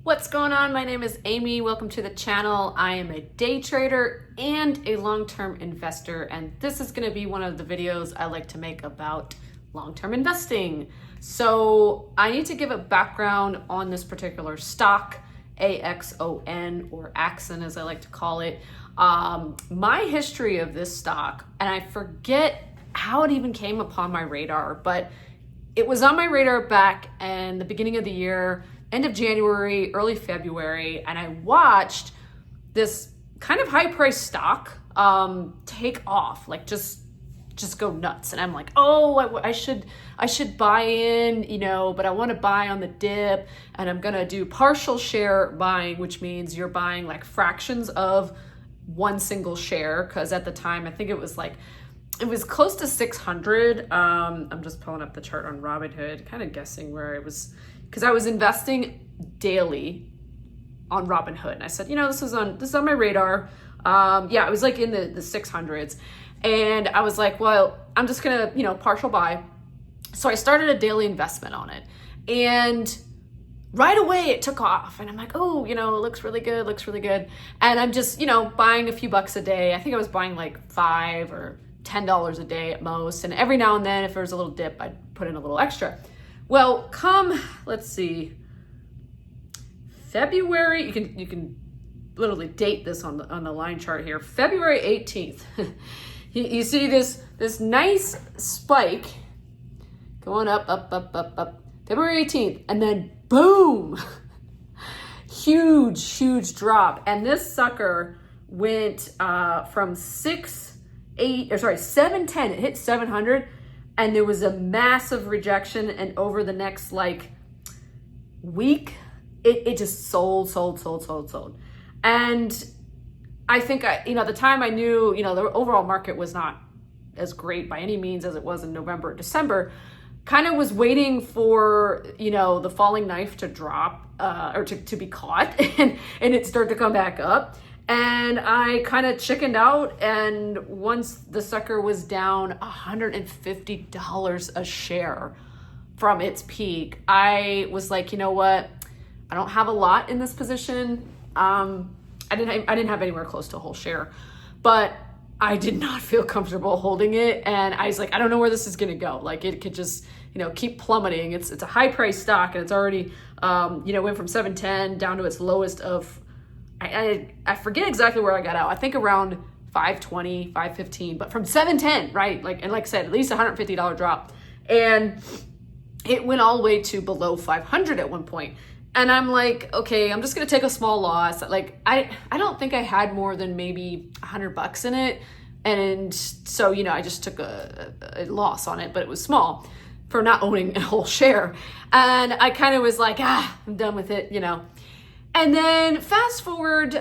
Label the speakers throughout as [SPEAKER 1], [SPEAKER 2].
[SPEAKER 1] What's going on? My name is Amy. Welcome to the channel. I am a day trader and a long-term investor, and this is going to be one of the videos I like to make about long-term investing. So I need to give a background on this particular stock, AXON, or Axon as I like to call it. My history of this stock, and I forget how it even came upon my radar, but it was on my radar back in the beginning of the year, end of January, early February, and I watched this kind of high price stock take off, like just go nuts. And I'm like, oh, I should buy in, but I want to buy on the dip, and I'm gonna do partial share buying, which means you're buying like fractions of one single share, because at the time I think it was close to 600. I'm just pulling up the chart on Robinhood, kind of guessing where it was, because I was investing daily on Robinhood, and I said, this is on my radar. It was like in the 600s, and I was like, well, I'm just gonna partial buy. So I started a daily investment on it, and right away it took off, and I'm like, oh, it looks really good, and I'm just buying a few bucks a day. I think I was buying like $5 or $10 a day at most, and every now and then if there was a little dip, I'd put in a little extra. Well, let's see, February, you can literally date this on the line chart here, February 18th. you see this nice spike going up, February 18th, and then boom, huge drop. And this sucker went from 710, it hit 700, and there was a massive rejection, and over the next week, it just sold. And I think at the time I knew, the overall market was not as great by any means as it was in November, December. Kind of was waiting for, the falling knife to drop, or to be caught and it start to come back up. And I kind of chickened out, and once the sucker was down $150 a share from its peak, I was like, you know what? I don't have a lot in this position. I didn't have anywhere close to a whole share, but I did not feel comfortable holding it. And I was like, I don't know where this is going to go. Like, it could just, keep plummeting. It's a high price stock, and it's already, went from 710 down to its lowest of, I forget exactly where I got out. I think around 520, 515, but from 710, right? Like I said, at least $150 drop. And it went all the way to below 500 at one point. And I'm like, okay, I'm just going to take a small loss. Like, I don't think I had more than maybe $100 in it. And so, I just took a loss on it, but it was small for not owning a whole share. And I kind of was like, I'm done with it, And then fast forward,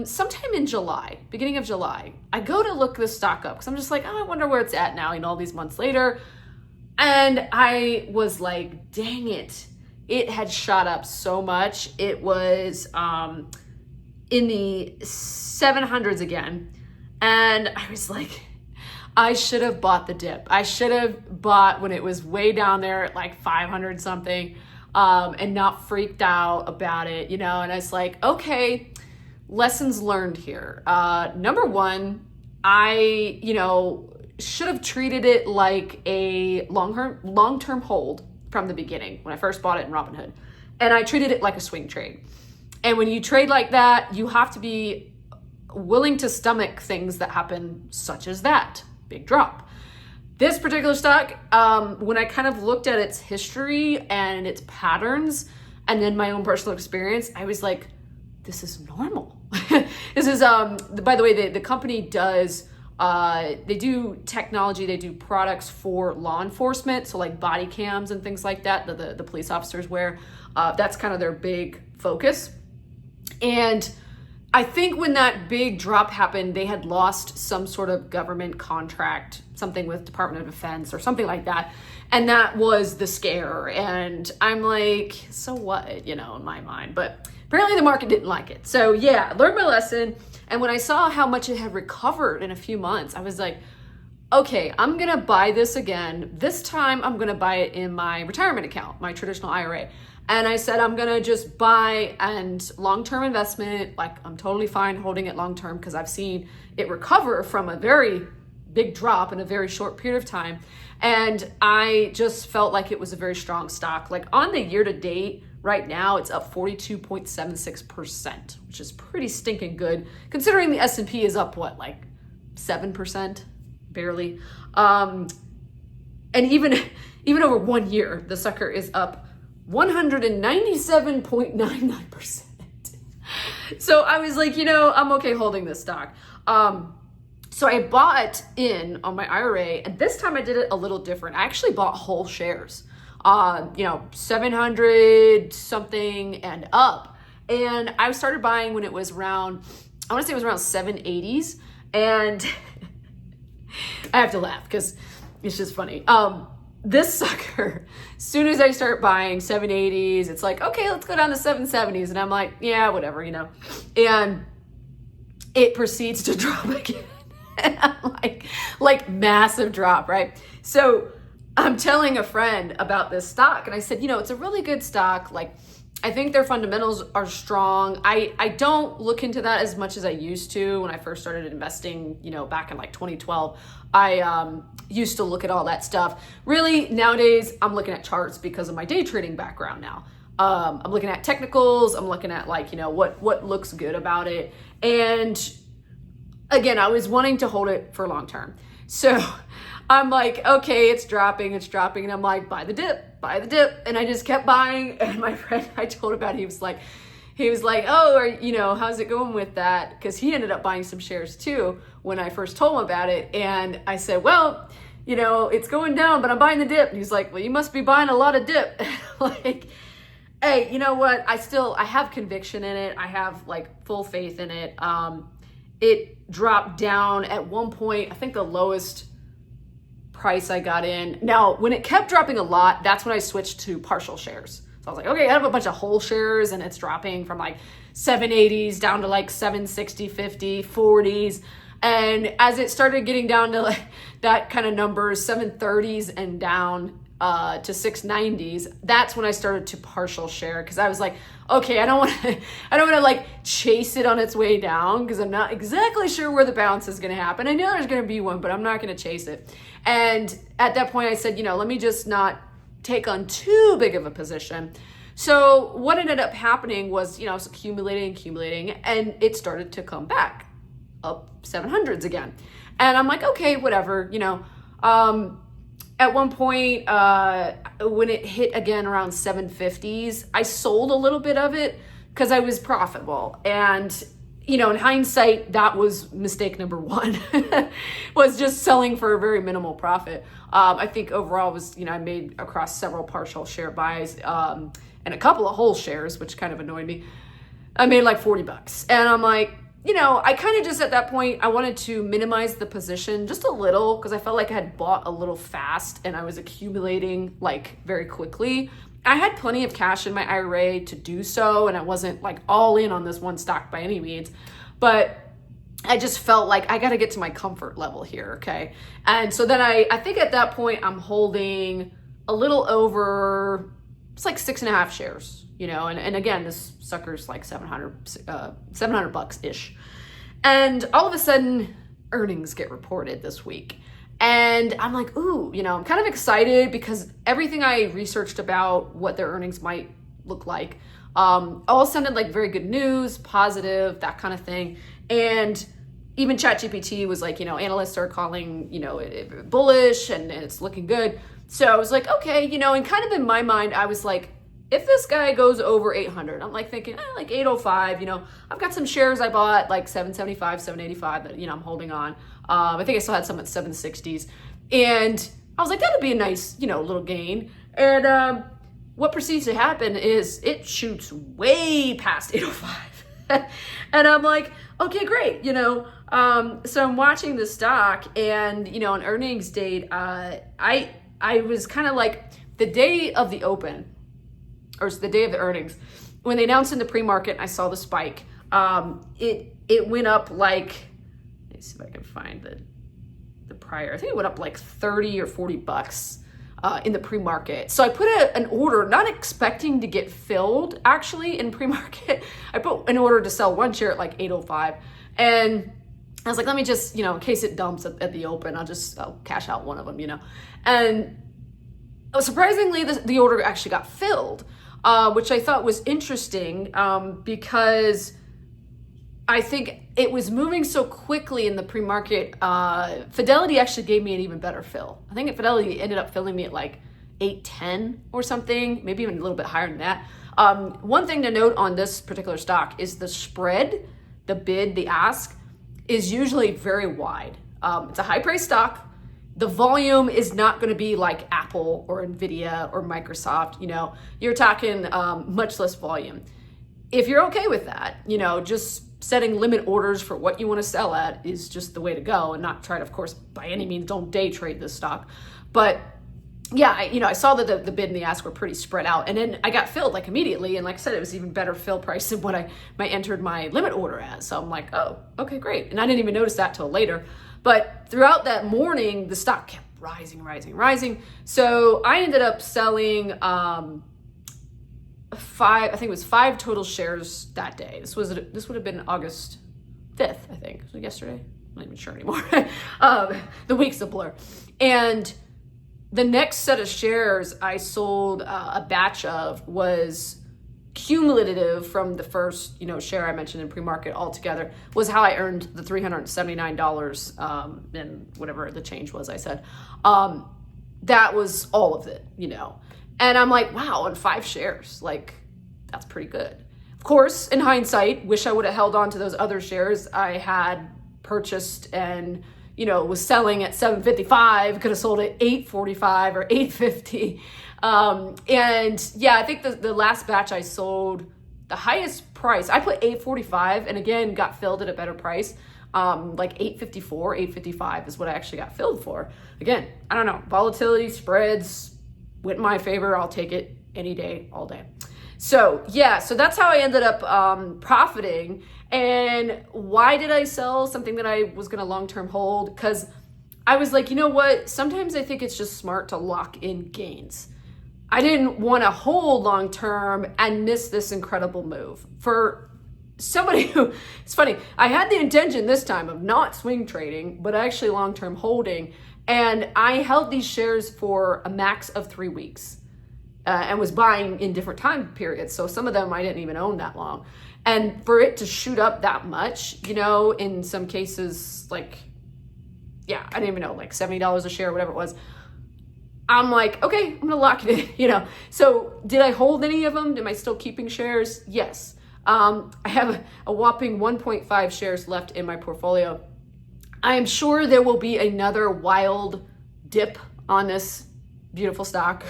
[SPEAKER 1] sometime in July, beginning of July, I go to look this stock up, because I'm just like, I wonder where it's at now, all these months later. And I was like, dang it. It had shot up so much. It was in the 700s again. And I was like, I should have bought the dip. I should have bought when it was way down there at like 500 something. And not freaked out about it, and I was like, okay, lessons learned here. Number one, I, should have treated it like a long-term hold from the beginning when I first bought it in Robinhood. And I treated it like a swing trade. And when you trade like that, you have to be willing to stomach things that happen, such as that big drop. This particular stock, when I kind of looked at its history and its patterns, and then my own personal experience, I was like, this is normal. This is, by the way, the company does, they do technology, they do products for law enforcement, so like body cams and things like that, the police officers wear. That's kind of their big focus. And I think when that big drop happened, they had lost some sort of government contract, something with Department of Defense or something like that. And that was the scare. And I'm like, so what, in my mind. But apparently the market didn't like it. So yeah, I learned my lesson. And when I saw how much it had recovered in a few months, I was like, okay, I'm going to buy this again. This time I'm going to buy it in my retirement account, my traditional IRA. And I said, I'm going to just buy and long-term investment. Like, I'm totally fine holding it long-term because I've seen it recover from a very big drop in a very short period of time. And I just felt like it was a very strong stock. Like on the year to date, right now, it's up 42.76%, which is pretty stinking good considering the S&P is up, what, like 7%, barely. And even over 1 year, the sucker is up 197.99%. So I was like, I'm okay holding this stock. So I bought in on my IRA, and this time I did it a little different. I actually bought whole shares, 700 something and up. And I started buying when it was around, I want to say it was around 780s. And I have to laugh because it's just funny. This sucker, as soon as I start buying 780s, it's like, okay, let's go down to 770s. And I'm like, yeah, whatever, and it proceeds to drop again. And I'm like massive drop, right? So I'm telling a friend about this stock and I said, it's a really good stock. Like, I think their fundamentals are strong. I don't look into that as much as I used to when I first started investing, back in like 2012. I used to look at all that stuff. Really, nowadays, I'm looking at charts because of my day trading background now. I'm looking at technicals. I'm looking at what looks good about it. And again, I was wanting to hold it for long term. So I'm like, okay, it's dropping. And I'm like, buy the dip. And I just kept buying. And my friend I told about it, he was like, oh, how's it going with that? Because he ended up buying some shares too when I first told him about it. And I said, well, it's going down, but I'm buying the dip. And he's like, well, you must be buying a lot of dip. Like, hey, you know what? I have conviction in it. I have like full faith in it. It dropped down at one point, I think the lowest price I got in. Now, when it kept dropping a lot, that's when I switched to partial shares. So I was like, okay, I have a bunch of whole shares and it's dropping from like 780s down to like 760, 50, 40s. And as it started getting down to like that kind of numbers, 730s and down to 690s, that's when I started to partial share because I was like, okay, I don't want to like chase it on its way down because I'm not exactly sure where the bounce is going to happen. I know there's going to be one, but I'm not going to chase it. And at that point I said, let me just not take on too big of a position. So what ended up happening was, it's accumulating, and it started to come back up 700s again. And I'm like, okay, whatever, at one point, when it hit again around 750s, I sold a little bit of it because I was profitable. And, in hindsight, that was mistake number one, was just selling for a very minimal profit. I think overall was, I made across several partial share buys and a couple of whole shares, which kind of annoyed me. I made like $40. And I'm like, I kind of just at that point, I wanted to minimize the position just a little because I felt like I had bought a little fast and I was accumulating like very quickly. I had plenty of cash in my IRA to do so, and I wasn't like all in on this one stock by any means, but I just felt like I got to get to my comfort level here. Okay. And so then I think at that point I'm holding a little over, it's like 6.5 shares. And again, this sucker's like $700 ish. And all of a sudden earnings get reported this week. And I'm like, ooh, I'm kind of excited because everything I researched about what their earnings might look like, all sounded like very good news, positive, that kind of thing. And even ChatGPT was like, analysts are calling, it bullish and it's looking good. So I was like, okay, and kind of in my mind, I was like, if this guy goes over 800, I'm like thinking, like 805, I've got some shares I bought like 775, 785 that, I'm holding on. I think I still had some at 760s. And I was like, that'd be a nice, little gain. And what proceeds to happen is it shoots way past 805. And I'm like, okay, great. So I'm watching the stock and, on earnings date, I was kind of like the day of the open, or the day of the earnings, when they announced in the pre-market, I saw the spike. It went up like, let me see if I can find the prior. I think it went up like $30 or $40 in the pre-market. So I put an order, not expecting to get filled actually in pre-market. I put an order to sell one share at like 805. And I was like, let me just, in case it dumps at the open, I'll cash out one of them, And surprisingly, the order actually got filled, which I thought was interesting because I think it was moving so quickly in the pre-market. Fidelity actually gave me an even better fill. I think Fidelity ended up filling me at like 810 or something, maybe even a little bit higher than that. One thing to note on this particular stock is the spread, the bid, the ask is usually very wide. It's a high price stock. The volume is not going to be like Apple or Nvidia or Microsoft. You're talking much less volume. If you're okay with that, just setting limit orders for what you want to sell at is just the way to go, and not try to, of course, by any means, don't day trade this stock. But yeah, I saw that the bid and the ask were pretty spread out, and then I got filled like immediately. And like I said, it was even better fill price than what I entered my limit order at. So I'm like, oh, okay, great. And I didn't even notice that till later. But throughout that morning, the stock kept rising. So I ended up selling I think it was 5 total shares that day. This would have been August 5th, I think. Was it yesterday? I'm not even sure anymore. The week's a blur. And the next set of shares I sold a batch of was cumulative from the first, share I mentioned in pre-market altogether, was how I earned the $379 and whatever the change was, I said. That was all of it, And I'm like, wow, on 5 shares, like, that's pretty good. Of course, in hindsight, wish I would have held on to those other shares I had purchased and, was selling at $7.55, could have sold at $8.45 or $8.50. And yeah, I think the last batch I sold, the highest price, I put $8.45 and again, got filled at a better price. Like $8.54, $8.55 is what I actually got filled for. Again, I don't know, volatility, spreads, went in my favor. I'll take it any day, all day. So yeah, so that's how I ended up profiting. And why did I sell something that I was going to long-term hold? Because I was like, you know what? Sometimes I think it's just smart to lock in gains. I didn't want to hold long-term and miss this incredible move. For somebody who, it's funny, I had the intention this time of not swing trading, but actually long-term holding. And I held these shares for a max of 3 weeks and was buying in different time periods. So some of them I didn't even own that long. And for it to shoot up that much, in some cases, like, yeah, I didn't even know, like $70 a share, whatever it was. I'm like, okay, I'm gonna lock it in, So did I hold any of them? Am I still keeping shares? Yes. I have a whopping 1.5 shares left in my portfolio. I am sure there will be another wild dip on this beautiful stock,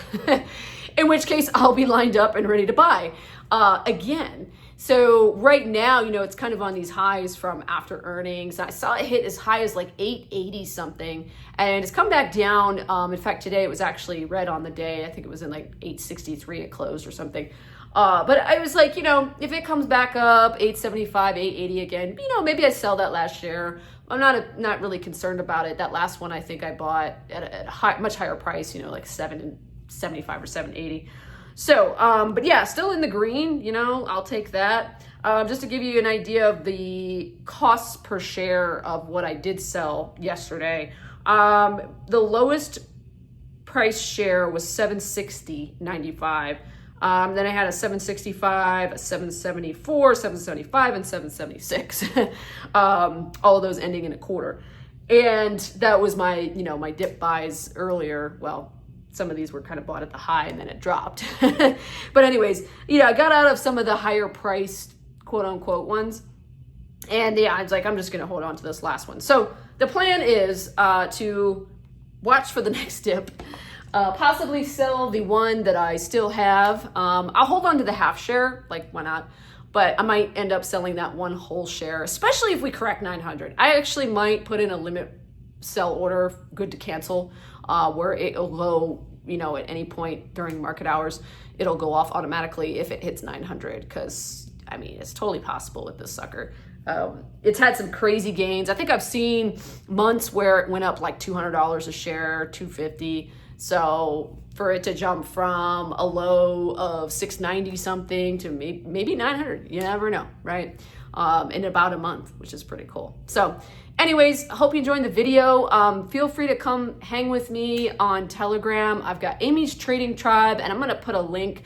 [SPEAKER 1] in which case I'll be lined up and ready to buy again. So right now, it's kind of on these highs from after earnings. I saw it hit as high as like 880 something, and it's come back down. In fact, today it was actually red on the day. I think it was in like 863 it closed or something. But I was like, if it comes back up 875, 880 again, maybe I sell that last share. I'm not really concerned about it. That last one I think I bought at a much higher price, like 775 or 780. So, but yeah, still in the green, I'll take that. Just to give you an idea of the costs per share of what I did sell yesterday. The lowest price share was $760.95. Then I had a 765, a 774, 775, and 776. All of those ending in a quarter. And that was my, my dip buys earlier. Well, some of these were kind of bought at the high and then it dropped. But anyways, I got out of some of the higher priced quote unquote ones. And yeah, I was like, I'm just going to hold on to this last one. So the plan is to watch for the next dip. Possibly sell the one that I still have. I'll hold on to the half share, like why not? But I might end up selling that one whole share, especially if we crack 900. I actually might put in a limit sell order, good to cancel, where it'll go, at any point during market hours, it'll go off automatically if it hits 900. Because it's totally possible with this sucker. It's had some crazy gains. I think I've seen months where it went up like $200 a share, $250. So for it to jump from a low of 690 something to maybe 900, you never know, right? In about a month, which is pretty cool. So anyways, I hope you enjoyed the video. Feel free to come hang with me on Telegram. I've got Amy's Trading Tribe, and I'm gonna put a link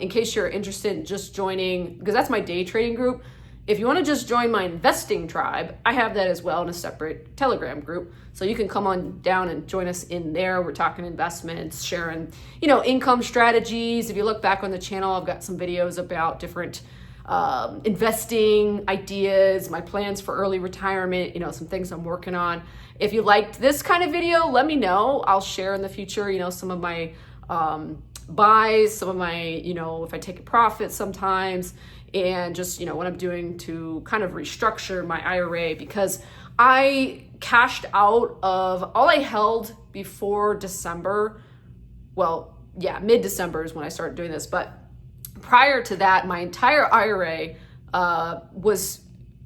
[SPEAKER 1] in case you're interested in just joining, because that's my day trading group. If you want to just join my investing tribe, I have that as well in a separate Telegram group. So you can come on down and join us in there. We're talking investments, sharing, income strategies. If you look back on the channel, I've got some videos about different investing ideas, my plans for early retirement, some things I'm working on. If you liked this kind of video, let me know. I'll share in the future, some of my buys, some of my, if I take a profit sometimes, and just, what I'm doing to kind of restructure my IRA, because I cashed out of all I held before December. Well, yeah, mid-December is when I started doing this, but prior to that, my entire IRA was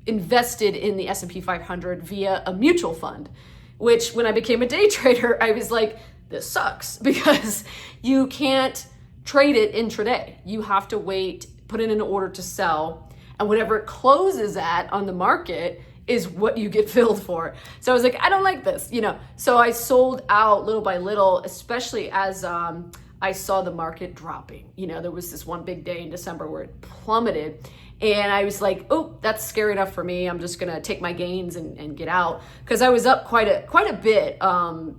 [SPEAKER 1] invested in the S&P 500 via a mutual fund, which when I became a day trader, I was like, this sucks, because you can't trade it intraday. You have to wait, put in an order to sell, and whatever it closes at on the market is what you get filled for. So I was like, I don't like this, So I sold out little by little, especially as I saw the market dropping. There was this one big day in December where it plummeted, and I was like, oh, that's scary enough for me. I'm just gonna take my gains and get out, because I was up quite a bit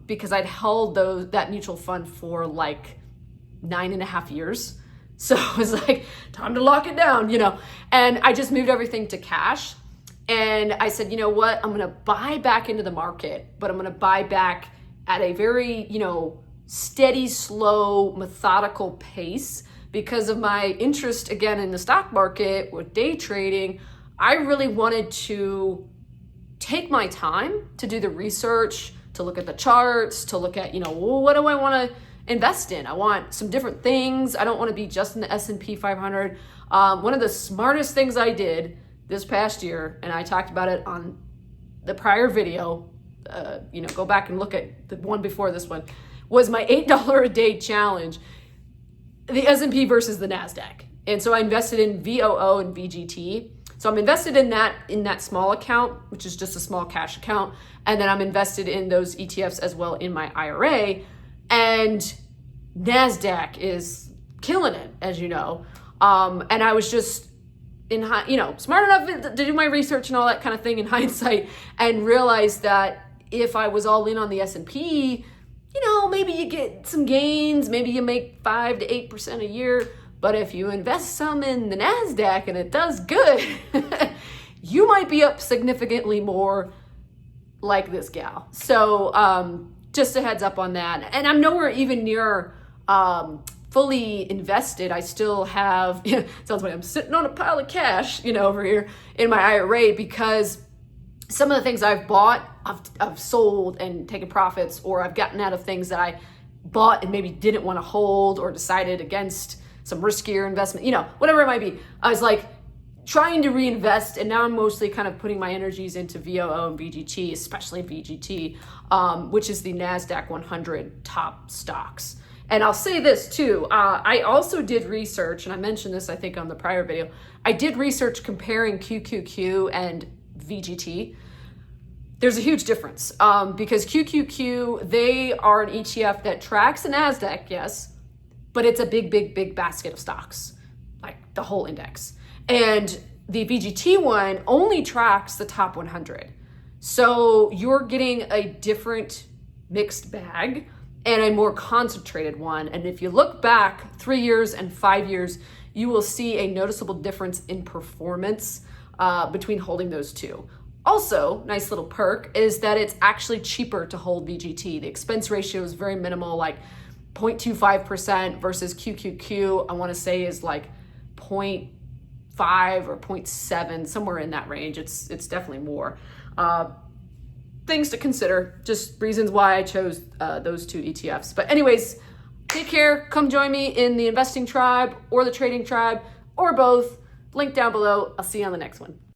[SPEAKER 1] because I'd held that mutual fund for like 9.5 years. So it was like, time to lock it down, and I just moved everything to cash. And I said, you know what, I'm gonna buy back into the market, but I'm gonna buy back at a very, steady, slow, methodical pace. Because of my interest, again, in the stock market with day trading, I really wanted to take my time to do the research, to look at the charts, to look at, what do I want to invest in? I want some different things. I don't want to be just in the S&P 500. One of the smartest things I did this past year, and I talked about it on the prior video, go back and look at the one before this one, was my $8 a day challenge, the S&P versus the NASDAQ. And so I invested in VOO and VGT. So I'm invested in that small account, which is just a small cash account. And then I'm invested in those ETFs as well in my IRA. And NASDAQ is killing it, as you know. And I was just smart enough to do my research and all that kind of thing in hindsight, and realized that if I was all in on the S&P, maybe you get some gains, maybe you make 5 to 8% a year. But if you invest some in the NASDAQ and it does good, you might be up significantly more, like this gal. So just a heads up on that. And I'm nowhere even near fully invested. I still have, sounds like I'm sitting on a pile of cash, over here in my IRA, because some of the things I've bought, I've sold and taken profits, or I've gotten out of things that I bought and maybe didn't want to hold, or decided against some riskier investment, whatever it might be. I was like trying to reinvest, and now I'm mostly kind of putting my energies into VOO and VGT, especially VGT, which is the NASDAQ 100 top stocks. And I'll say this too, I also did research, and I mentioned this, I think, on the prior video. I did research comparing QQQ and VGT. There's a huge difference because QQQ, they are an ETF that tracks the NASDAQ, yes, but it's a big basket of stocks, like the whole index. And the VGT one only tracks the top 100. So you're getting a different mixed bag and a more concentrated one. And if you look back 3 years and 5 years, you will see a noticeable difference in performance between holding those two. Also, nice little perk is that it's actually cheaper to hold VGT. The expense ratio is very minimal, like 0.25% versus QQQ, I want to say is like 0.5 or 0.7, somewhere in that range. It's definitely more. Things to consider, just reasons why I chose those two ETFs. But anyways, take care. Come join me in the investing tribe or the trading tribe or both. Link down below. I'll see you on the next one.